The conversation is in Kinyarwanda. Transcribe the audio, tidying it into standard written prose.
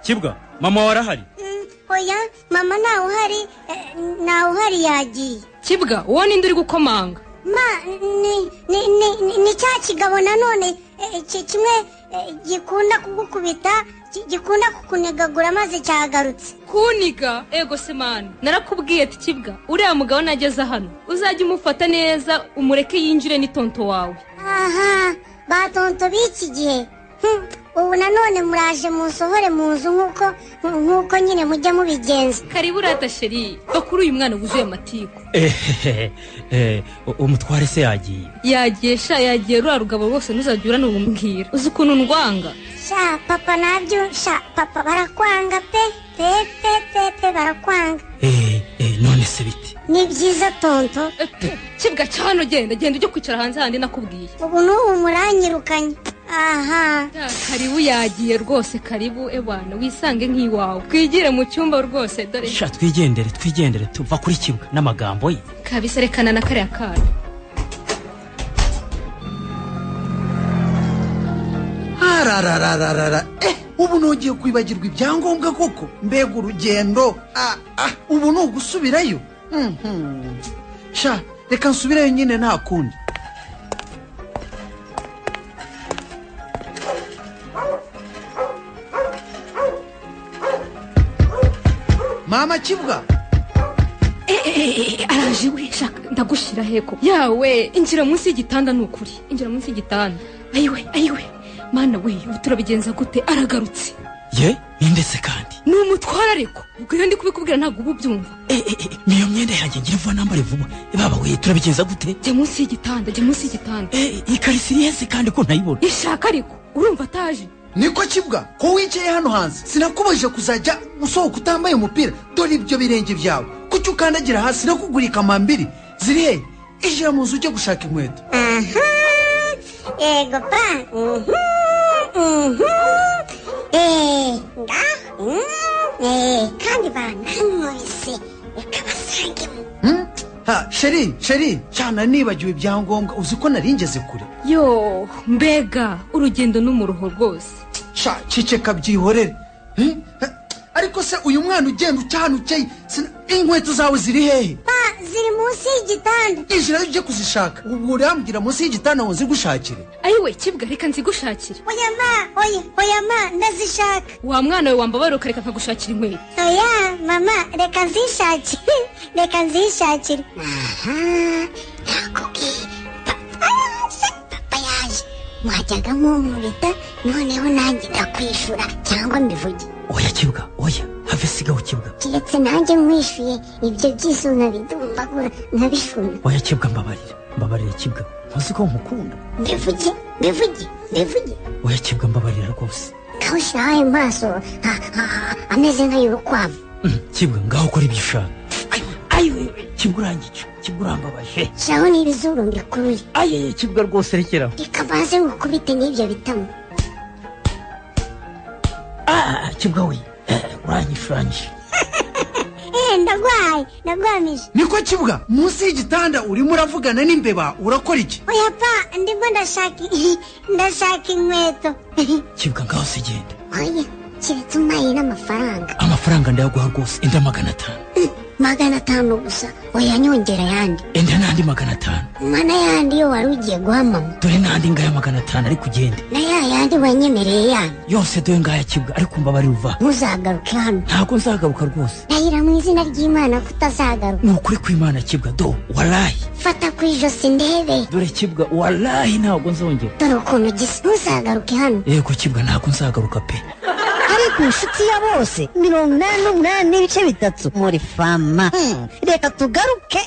Kibwa, mama warahari? Oya, mama ntawe uhari yagiye. Kibwa, uwo ninde uri gukomanga? Ni cya kigabo nanone kimwe gikunda kugukubita, gikunda kukunegagura maze cyagarutse. Kuniga? Ego se mani, narakubwiye ati Kibwa, uriya mugabo nageze hano uzajya umufata neza umureke yinjire ni tonto wawe. Aha, ba tonto b'iki gihe. Ubu nanone muraje musohore mu nzu nkuko nyine mujya mubigenza. Karibu rata sheri, bakuru uyu mwana wuzuye amatiku. Umutware se yagiye? Yagiye rwa rugabo rwose ntuzajya n'ubumbwira. Uzi ukuntu ndwanga? Sha papa nabyo, papa barakwanga pe barakwanga. None se biti? Ni byiza tonto. Kibwa cyano genda ujye kwicara hanze handi nakubwiye. Ubu n'ubu muranyirukanye. Aha. Karibu yagiye rwose, karibu ebwana wisange nk'iwawe. Twigire mu cyumba rwose dore. Sha twigendere tuva kuri Kibwa n'amagambo ye. Kabisa rekana na kare akana. Ararararara. Ubu nogiye kwibagirwa ibyangombwa koko. Mbega urugendo. Ubu no gusubirayo. Sha reka nsubirayo nyine nta kundi. Mama Kibwa. Araje we shaka ndagushira heko. Yawe injira munsi y'igitanda nukuri. Injira munsi y'igitanda. Ayiwe. Mana we turabigenza gute aragarutse. Ye nindetse kandi. Numutwara ariko. Ubwo ndi kubikubwira ntago ububyumva. Niyo myenda yanjye ngira vuba nambare vuba. Baba we turabigenza gute? Je munsi y'igitanda. Ikarisiri yese kandi ko ntayibona. Ishaka ariko urumva ataje. Niko Kibwa ko wicaye hano hanze sinakubajije kuzajya usohoka utambaye umupira dore ibyo birenge byawe kuki ukandagira hasi nakugurika amambiri ziri he ijira mu nzu ujye gushaka inkweto. Ego pa. Kandi bananyoise yakabasangemo. Sheri cyane nibagiwe ibyangombwa uzi ko naringeze kure. Yo mbega urugendo n'umuruho rwose. Sha ciceka byihorere. Ariko se uyu mwana ugenda ucyanukeye inkweto zawe ziri hehe? Ziri munsi y'igitanda. Ijira ujye kuzishaka. Ubu urambwira munsi y'igitanda ngo nzigushakire. Ayiwe Kibwa reka nzigushakire. Oya ma ndazishaka. Wa mwana we wambabara ukareka nkagushakira inkweto. Oya mama reka nzishakire. Nakubwiye papa yaje mwajyaga munkubita noneho nanjye ndakwishura cyangwa mbivuge. Oya Kibwa oya have sigaho Kibwa. Kiretse nanjye nkwishuye ibyo byisuna bidumbagura nabishuna. Oya Kibwa mbabarira Kibwa ntuzi ko nkukunda. Mbivuge. Oya Kibwa mbabarira rwose. Kawushira ayo maso ameze nk'ay'urukwavu. Kibwa ngaho ukora ibyo ushaka. Ayiwe Kibwa urangica Kibwa urambabaje. Shaho n'ibizuru mbikuruye. Ayiye Kibwa rwose rekeraho. Reka baze ngukubite n'ibyo bitamo. Kibwa we uranyishe. Ndagwamije. Niko Kibwa munsi y'igitanda urimo uravugana n'imbeba urakora iki? Oya pa ndimo ndashaka inkweto. Kibwa ngaho sigenda. Oya kiretse umpaye n'amafaranga. Amafaranga ndayaguha rwose enda 500. 500 gusa. Oya nyongera yandi. Enda nandi 500. Mana yandi yo wari ugiye guha mama. Dore nandi ngaya 500 ari kugenda. Na yandi wanyemereye yandi. Yose dore ngaya Kibwa ariko mbabari uva. Muzagaruke hano. Ntago nzagaruka rwose. Ndahira mu izina ry'Imana kutazagaruka. Nukuri kw'Imana Kibwa do wallahi. Fata kwijosi ndebe. Dore Kibwa wallahi ntago nzongera. Dore ukuntu gisa muzagaruke hano. Yego Kibwa ntago nzagaruka pe. Ariko inshuti ya bose 88 n'ibice bitatu muri fama. Reka tugaruke.